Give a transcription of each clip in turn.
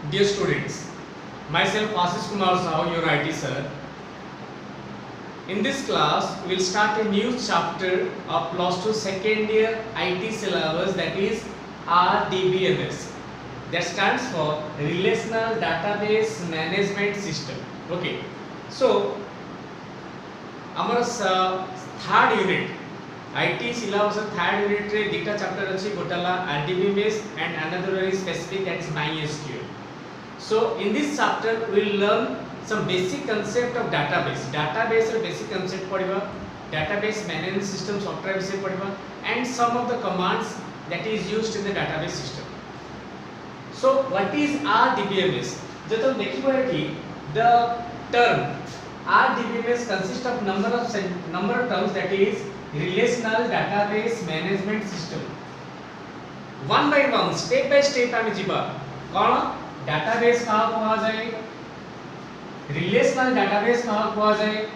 Dear students, myself Ashish Kumar Sahu, your IT sir. In this class, we will start a new chapter of plus 2 second year IT syllabus, that is RDBMS. That stands for Relational Database Management System. Okay. So, our third unit IT syllabus third unit रे data chapter अच्छी गोटाला RDBMS and another very specific, that is MySQL. So in this chapter we will learn some basic concept of database. Database ର basic concept पढ़िबा, database management system software विषय पढ़िबा, and some of the commands that is used in the database system. So what is RDBMS? जब तुम देखिबो कि the term RDBMS consists of number of terms, that is Relational Database Management System. One by one, step by step आमे जिबा कोन database कहा कुआ जाए, relational database कहा कुआ जाए,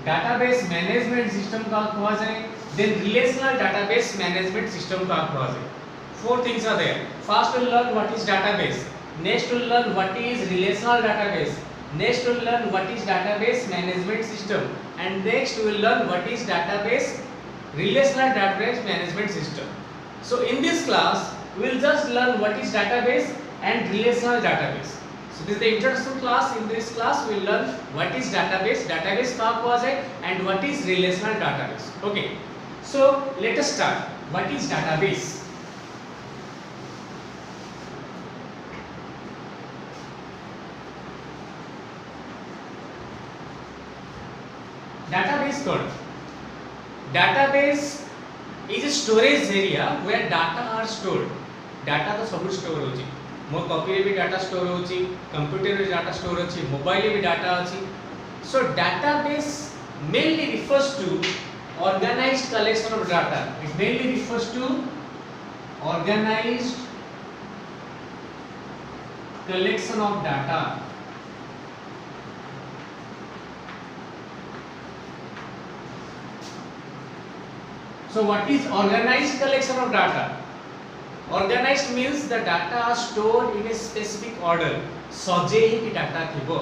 database management system कहा कुआ जाए, then relational database management system कहा कुआ जाए. Four things are there. First we'll learn what is database, next we'll learn what is relational database, next we'll learn what is database management system, and next we will learn what is relational database management system. So in this class we will just learn what is database and relational database. So this is the introduction class. In this class we will learn what is database कहाँ हुआ जाए, and what is relational database. Okay, so let us start. What is database? Database code. Database is a storage area where data are stored. Data तो सब store होची, मो copy रे भी data store होची, कंप्यूटर रे डाटा स्टोर होची, mobile रे भी डाटा होची. So database mainly refers to organized collection of data. It mainly refers to organized collection of data. So what is organized collection of data? Organized means the data are stored in a specific order. सजे ही data थिबो.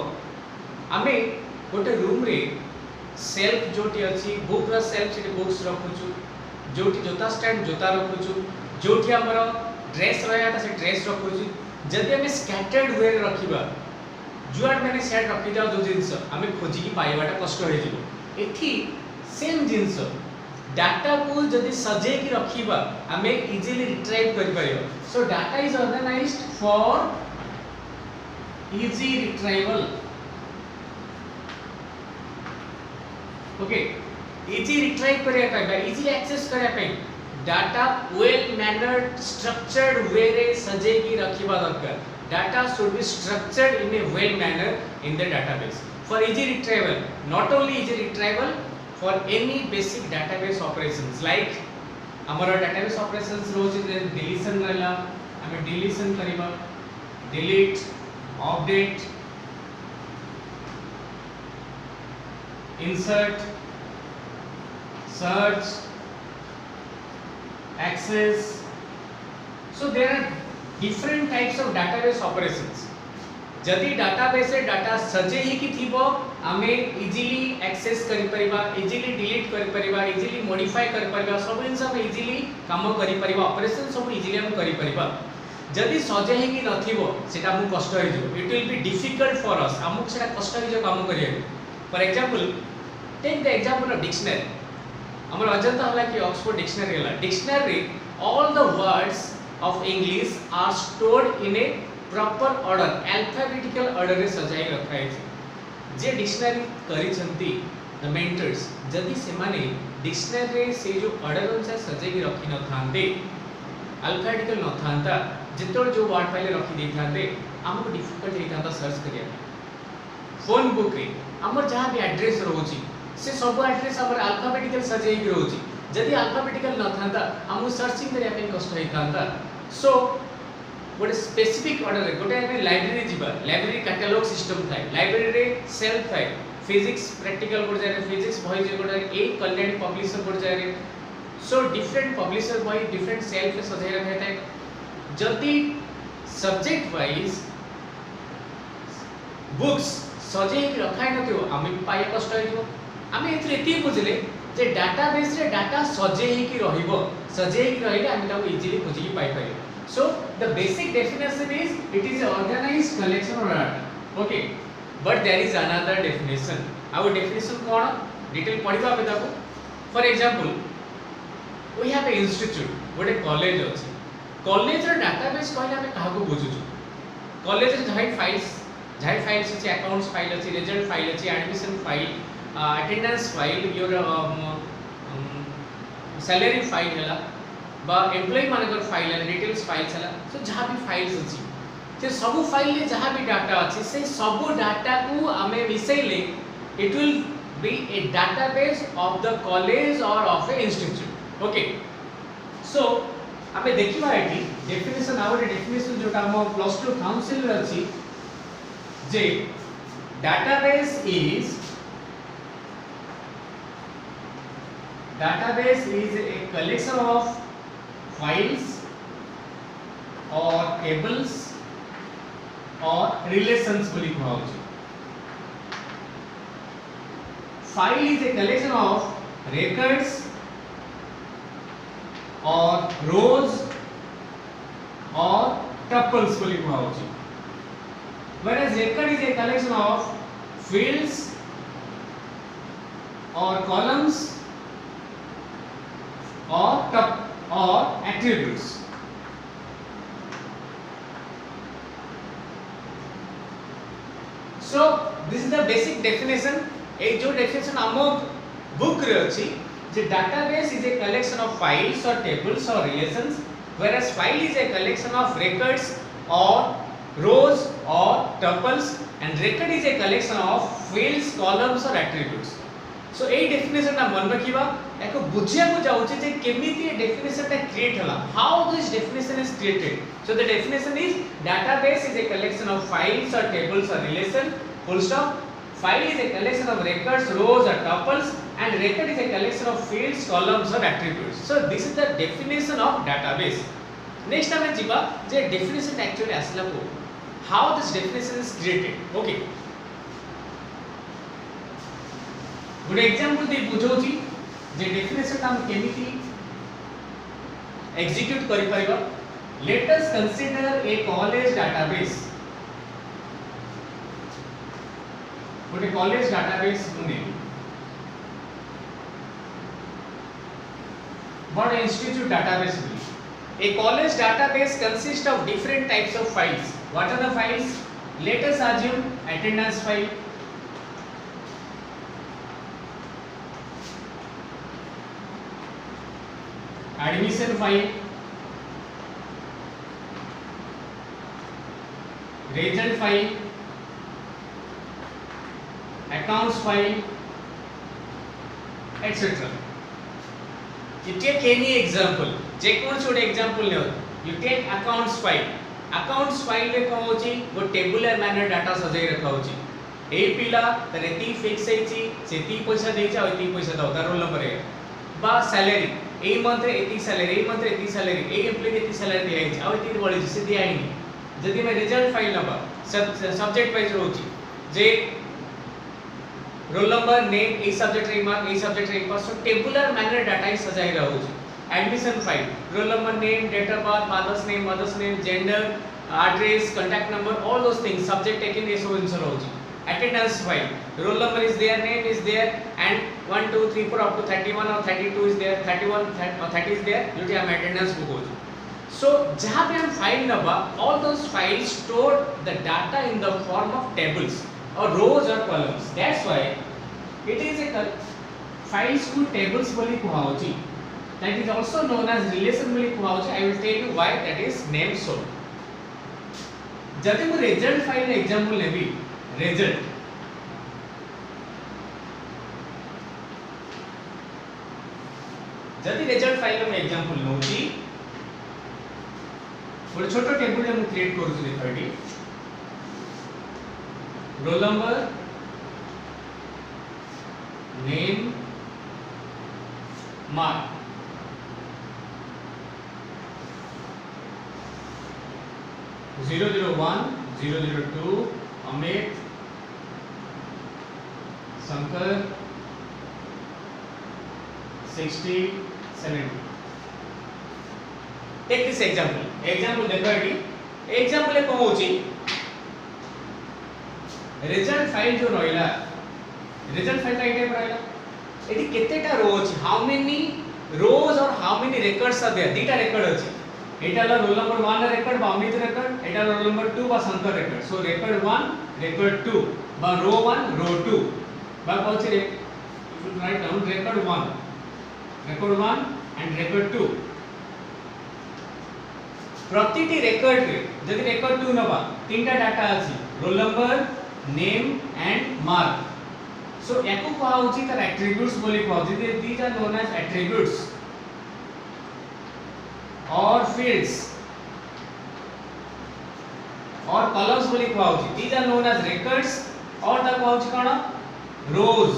आमे गोटे room रे self जोटी अछि, book रा self से books रखुछु, जोटी जोता stand जोता रखुछु, जोटी हमर ड्रेस रहया से ड्रेस रखुछु. जदि हमें स्कैटर्ड वे रखिबा, जुआड माने सेट रखि जाओ जो जिंस हमें खोजी की पाइबाटा कष्ट हो जिवो. एथि सेम जिंस डाटा को जदि सजे की रखिबा हमें इजीली रिट्राइव कर परियो. So data is organized for easy retrieval. Okay, easy retrieve करिया पाइबा, इजी एक्सेस करिया पाइ data well mannered structured way रे सजे की रखिबा दरकार. Data should be structured in a well manner in the database for easy retrieval. Not only easy retrieval, for any basic database operations, like our database operations rows deletion रहला, हमें deletion करिबा, delete, update, insert, search, access. So there are different types of database operations. जदि database रे data सजे ही कि थिबो आमे easily access करि परिबा, इजीली डिलीट करि परिबा, इजीली मॉडिफाई करि परिबा, सब जिंस हम इजीली काम करि परिबा, ऑपरेशन सब इजीली हम करि परिबा. जदि सजे ही कि नथिबो सेटा हम कष्ट होई जो, it will be difficult for us, हमक सेटा कष्ट होई जो काम करिया. For example, take the example of dictionary. हमर अजंता हला कि ऑक्सफोर्ड डिक्शनरी हला. Dictionary all the words of English are stored in a proper order, alphabetical order रे सजाई रखा है. जे डिक्शनरी करिसंती द मेंटर्स, जदि से माने डिक्शनरी रे से जो ऑर्डर अनुसार सजाई की रखी न थांते, अल्फाबेटिकल न थांता, जेतोर जो वर्ड पहले रखी दे थांते, हमको डिफिकल्ट हे थांता सर्च करिया. फोन बुक रे हमर जहां भी एड्रेस रहउची से सब एड्रेस हमर अल्फाबेटिकल सजाई की रहउची. जदि अल्फाबेटिकल न थांता हमको सर्चिंग करिया पे कष्ट हे थांता. सो गोटे स्पेसिफिक ऑर्डर रे गोटे हमें लाइब्रेरी जीवा, लाइब्रेरी कैटलॉग सिस्टम थाए, लाइब्रेरी रे सेल्फ थाए, फिजिक्स प्रैक्टिकल गोटे जाय, फिजिक्स बही जे गोटे ए कल्याणी पब्लिशर गोटे जाय. सो डिफरेंट पब्लिशर बही डिफरेंट सेल्फ रे सजाई रखा थाए. जदि सब्जेक्ट वाइज बुक्स सजे रखा नथियो आमे पाए कष्ट हेतियो आमे एथरे एति बुझले जे डाटाबेस रे डाटा सजे कि रहिबो सजे कि रहिले आमे ताको इजीली खोजि पाई परिबो so the basic definition is it is an organized collection of data okay but there is another definition our definition कोन डिटेल पढिबा पे ताको for example we have a institute गोटे कॉलेज अछि कॉलेज रे डाटाबेस कहले आमे काहाको बुझुछु कॉलेज रे जाई फाइल्स अछि अकाउंट्स फाइल अछि रिजल्ट फाइल अछि admission file attendance file or salary file हला बा एम्प्लॉय मानकर फाइल हला डिटेल्स फाइल्स हला सो जहां भी फाइल्स अछि से सब फाइल ले जहां भी डाटा अछि से सब डाटा को हमें मिसैले it will be a database of the college or of a institute okay so हमें देखिबा एटी डेफिनेशन आवर डेफिनेशन जोटा हम प्लस 2 काउंसिल रे अछि जे database is a collection of files or tables or relations बोली कहा होची file is a collection of records or rows or tuples बोली कहा होची whereas record is a collection of fields or columns or attributes so this is the basic definition ए जो definition हम book रे अछि जे database is a collection of files or tables or relations whereas file is a collection of records or rows or tuples and record is a collection of fields columns or attributes so A definition ना मन रखिबा एको बुझिया को जाउची जे केमिति ए definition ता create होला how this definition is created so the definition is database is a collection of files or tables or relation full stop file is a collection of records rows or tuples and record is a collection of fields columns or attributes so this is the definition of database next हमें जिबा जे definition actually आसला को how this definition is created okay good example they बुझौची J definition हम केमिति execute करि परिबा let us consider a college database गोटे college database मुने but institute database बोली a college database consists of different types of files what are the files let us assume attendance file admission file result file accounts file etc you take any example जे कोन छोटे example ले you take accounts file रे को होची वो tabular manner data सजाई रखा होची ए पिला तने ती फिक्स हेची से ती पैसा देचा और ती पैसा दो तार रोल नंबर है बा सैलरी ए मंथ रे एती सैलरी ए मंथ रे एती सैलरी ए एम्प्लॉय एती सैलरी दिया हेची और ती बळी से दिया आइनी जदी मैं रिजल्ट फाइल नबा सब्जेक्ट वाइज होची जे रोल नंबर नेम ए सब्जेक्ट रे mark so tabular manner data ही सजाई रहा होची admission file roll number name date of birth father's name mother's name gender address contact number all those things subject taken is so hoji attendance file roll number is there name is there and 1 2 3 4 up to 31 or 32 is there 31 or 30 is there you have attendance book hoji so jahan pe hum file naba all those files store the data in the form of tables or rows or columns that's why it is a files को tables boli kuha hoji that is also known as relation बोली कुआ होची I will tell you why that is named so जदि मु result file example लेबी result जदि result file में example नोची ଗୋଟେ छोटो टेबल रे मु क्रिएट करू देखडी roll number name mark 001 002 Amit Shankar 60 70. Take this example. Example देखो एटी. Example एक कौन होची? Result file जो रोइला. Result file का इटे रोइला. एटी कितने टा रो होची? How many rows or how many records are there? दीटा record होची. एटा ला roll number 1 record, बाउंडित record. एटा roll number 2 बा Shankar record. So record 1, record 2. बा row 1, row 2. बा कौन सी if you write down record 1 and record 2. प्रतिटी रेकर्ड रे जदि record 2 नबा तीनटा डाटा अछि roll number name and mark so एको कहा होची तर एट्रिब्यूट्स बोली कहा होची these are known as attributes or fields or columns बोली कहा होची these are known as records or ता कहा होची कोन rows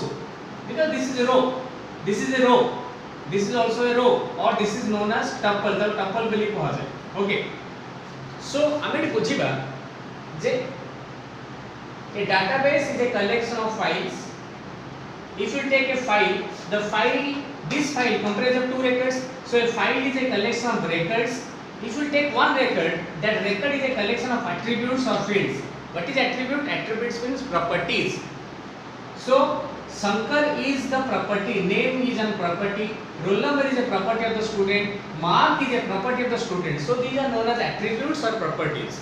because this is a row this is also a row or this is known as tuple the tuple बोली कहा जाय okay so आमे बुझिबा जे a database is a collection of files if you take a file this file comprises of two records so a file is a collection of records if you take one record that record is a collection of attributes or fields what is attributes means properties so Shankar is the property, name is a property, roll number is a property of the student, mark is a property of the student. So these are known as attributes or properties.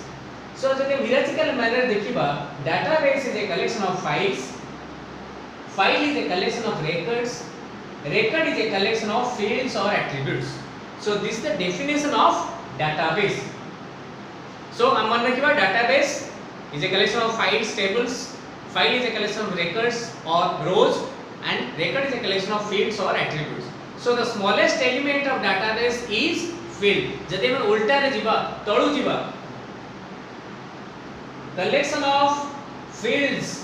So जब hierarchical manner देखिबा, database is a collection of files, file is a collection of records, record is a collection of fields or attributes. So this is the definition of database. So हम मान रखिबा database is a collection of files, tables. File is a collection of records or rows and record is a collection of fields or attributes. So the smallest element of database is field. जदि हम उल्टा रे जिबा तळु जिबा collection of fields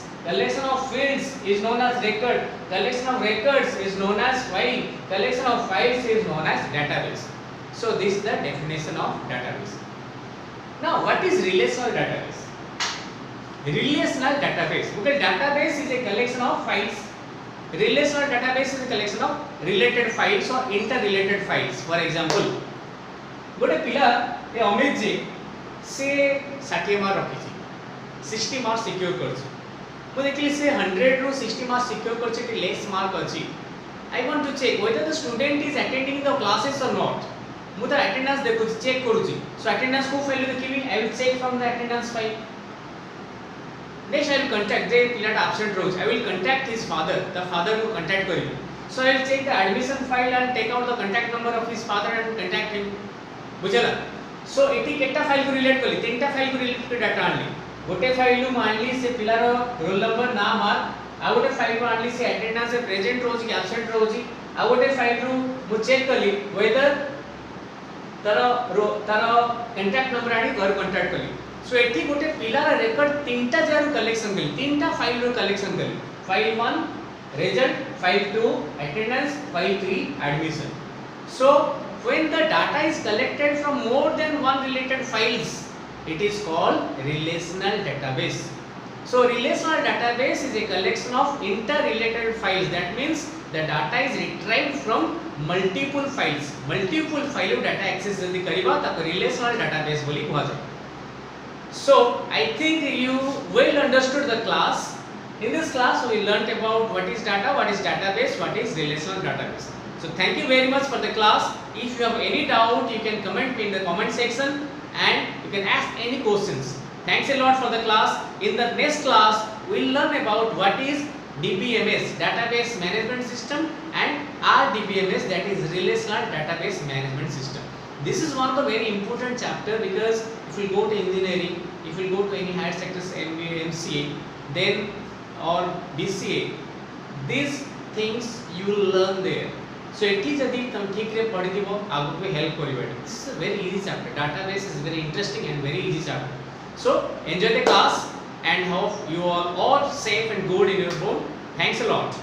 is known as record, collection of records is known as file, collection of files is known as database. So this is the definition of database. Now what is relational database? Relational database because database is a collection of files relational database is a collection of related files or interrelated files for example गोटे पिला ए अमित जी से 60 mark रखिछि 60 mark secure करछि मु देखली से 100 रो 60 mark secure करछि कि less mark अछि I want to check whether the student is attending the classes or not मु त अटेंडेंस देखुछि चेक करूछि सो अटेंडेंस को फाइल देखिबी I will check from the attendance file Next I will contact the pilata absent rows. I will contact his father. The father will contact karibi. So I will check the admission file and take out the contact number of his father and contact him. बुझला? So eighty केटा file को relate करली तीनटा file को relate कर data आनली. गोटे file नु मानली से पिलार रोल नंबर ना मार्क आ गोटे फाइल को आनली से अटेंडेंस से प्रेजेंट रोज की एब्सेंट रोज आ गोटे फाइल नु मु चेक करली वेदर तार कांटेक्ट नंबर आनी घर कांटेक्ट करली. सो एठी गोटे पिलार रेकर्ड तीनटा जर कलेक्शन कली तीनटा फाइल रो कलेक्शन कली file 1 result file 2 attendance file 3 admission so when the data is collected from more than one related files it is called relational database so relational database is a collection of interrelated files that means the data is retrieved from multiple file data access जदी करिबा त relational database बोली कहै छै. So I think you well understood the class. In this class we learnt about what is data, what is database, what is relational database. So thank you very much for the class. If you have any doubt you can comment in the comment section and you can ask any questions. Thanks a lot for the class. In the next class we will learn about what is DBMS, database management system, and RDBMS, that is relational database management system. This is one of the very important chapter because if you go to engineering, if you go to any higher sectors MBA, MCA, then or BCA, these things you will learn there. So eighty जदी तुम ठीक रे पढ़ि दिबो आगु पे help करिबे. This is a very easy chapter. Database is very interesting and very easy chapter. So enjoy the class and hope you are all safe and good in your home. Thanks a lot.